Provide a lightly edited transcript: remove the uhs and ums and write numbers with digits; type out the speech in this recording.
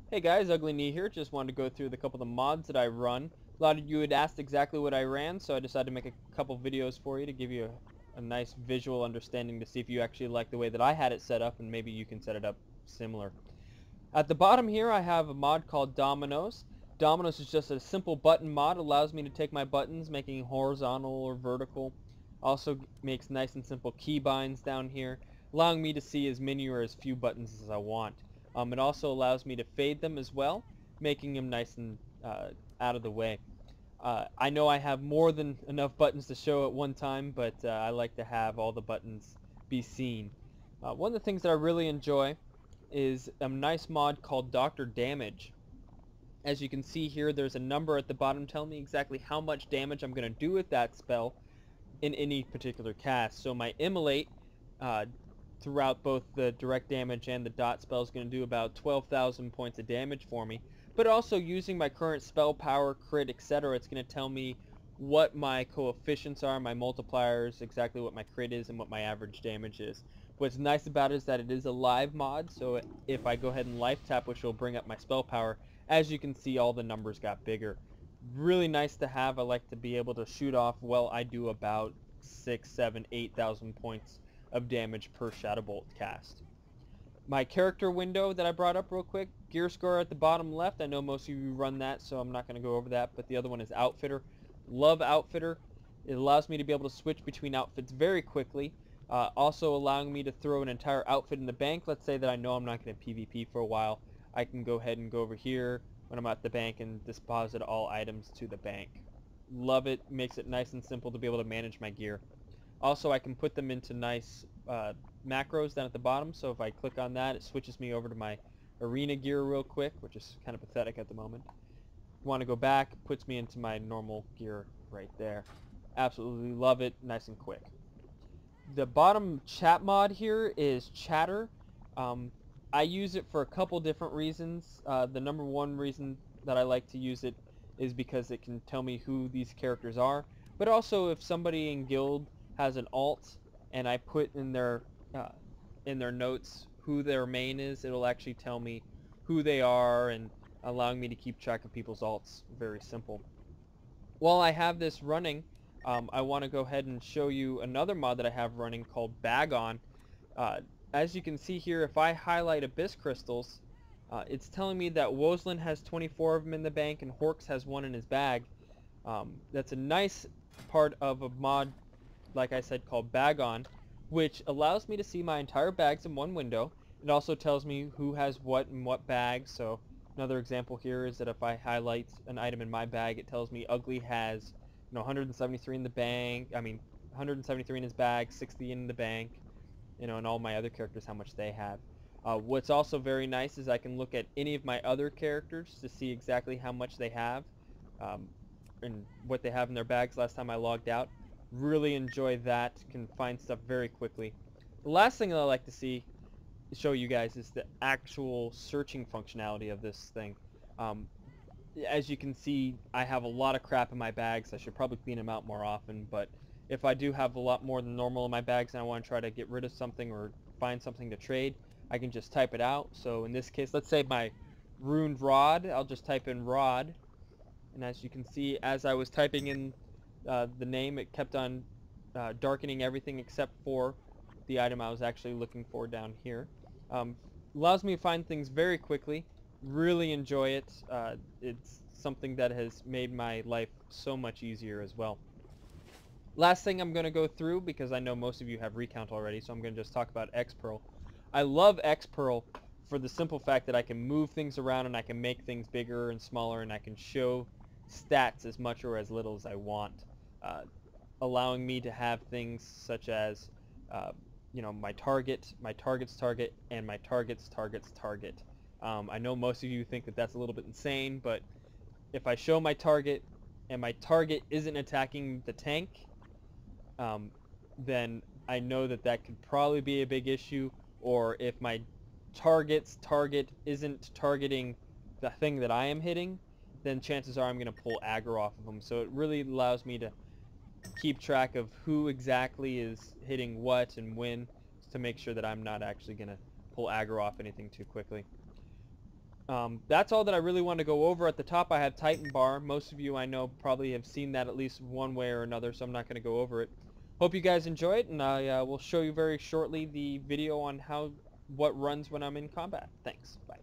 Hey guys, Uglyknee here. Just wanted to go through the couple of the mods that I run. A lot of you had asked exactly what I ran, so I decided to make a couple videos for you to give you a nice visual understanding to see if you actually like the way that I had it set up, and maybe you can set it up similar. At the bottom here I have a mod called Dominoes. Dominoes is just a simple button mod. Allows me to take my buttons, making horizontal or vertical. Also makes nice and simple keybinds down here, allowing me to see as many or as few buttons as I want. It also allows me to fade them as well, making them nice and out of the way. I know I have more than enough buttons to show at one time, but I like to have all the buttons be seen. One of the things that I really enjoy is a nice mod called Dr. Damage. As you can see here, there's a number at the bottom telling me exactly how much damage I'm going to do with that spell in any particular cast. So my Immolate uh, throughout both the direct damage and the dot spell is going to do about 12,000 points of damage for me. But also using my current spell power, crit, etc., it's going to tell me what my coefficients are, my multipliers, exactly what my crit is, and what my average damage is. What's nice about it is that it is a live mod, so if I go ahead and life tap, which will bring up my spell power, as you can see, all the numbers got bigger. Really nice to have. I like to be able to shoot off, well, I do about 6, 7, 8,000 points of damage per Shadow Bolt cast. My character window that I brought up real quick, gear score at the bottom left. I know most of you run that, so I'm not going to go over that, but the other one is Outfitter. Love Outfitter. It allows me to be able to switch between outfits very quickly, also allowing me to throw an entire outfit in the bank. Let's say that I know I'm not going to PvP for a while. I can go ahead and go over here when I'm at the bank and deposit all items to the bank. Love it. Makes it nice and simple to be able to manage my gear. Also, I can put them into nice macros down at the bottom, so if I click on that, it switches me over to my arena gear real quick, which is kind of pathetic at the moment. Want to go back, puts me into my normal gear right there. Absolutely love it, nice and quick. The bottom chat mod here is Chatter. I use it for a couple different reasons. The number one reason that I like to use it is because it can tell me who these characters are, but also if somebody in guild has an alt and I put uh, in their notes who their main is, it'll actually tell me who they are and allowing me to keep track of people's alts. Very simple. While I have this running, I want to go ahead and show you another mod that I have running called Bag On. Uh, as you can see here, if I highlight Abyss Crystals, it's telling me that Woslin has 24 of them in the bank and Horks has one in his bag. That's a nice part of a mod, like I said, called Bag On, which allows me to see my entire bags in one window. It also tells me who has what in what bag. So another example here is that if I highlight an item in my bag, it tells me Ugly has 173 in the bank. 173 in his bag, 60 in the bank. And all my other characters how much they have. What's also very nice is I can look at any of my other characters to see exactly how much they have um, and what they have in their bags last time I logged out. Really enjoy that. Can find stuff very quickly. The last thing that I like to show you guys is the actual searching functionality of this thing. Um, as you can see, I have a lot of crap in my bags. I should probably clean them out more often, but if I do have a lot more than normal in my bags and I want to try to get rid of something or find something to trade, I can just type it out. So in this case, let's say my ruined rod, I'll just type in rod, and as you can see, as I was typing in the name, it kept on darkening everything except for the item I was actually looking for down here. Um, Allows me to find things very quickly. Really enjoy it. It's something that has made my life so much easier as well. Last thing I'm going to go through, because I know most of you have Recount already, so I'm going to just talk about Xpearl. I love Xpearl for the simple fact that I can move things around and I can make things bigger and smaller and I can show stats as much or as little as I want, allowing me to have things such as uh, my target's target, and my target's target. I know most of you think that that's a little bit insane, but if I show my target and my target isn't attacking the tank, um, then I know that that could probably be a big issue. Or if my target's target isn't targeting the thing that I am hitting, then chances are I'm going to pull aggro off of them. So it really allows me to keep track of who exactly is hitting what and when, to make sure that I'm not actually going to pull aggro off anything too quickly. That's all that I really want to go over. At the top I have Titan Bar. Most of you I know probably have seen that at least one way or another, so I'm not going to go over it. Hope you guys enjoy it, and I will show you very shortly the video on what runs when I'm in combat. Thanks. Bye.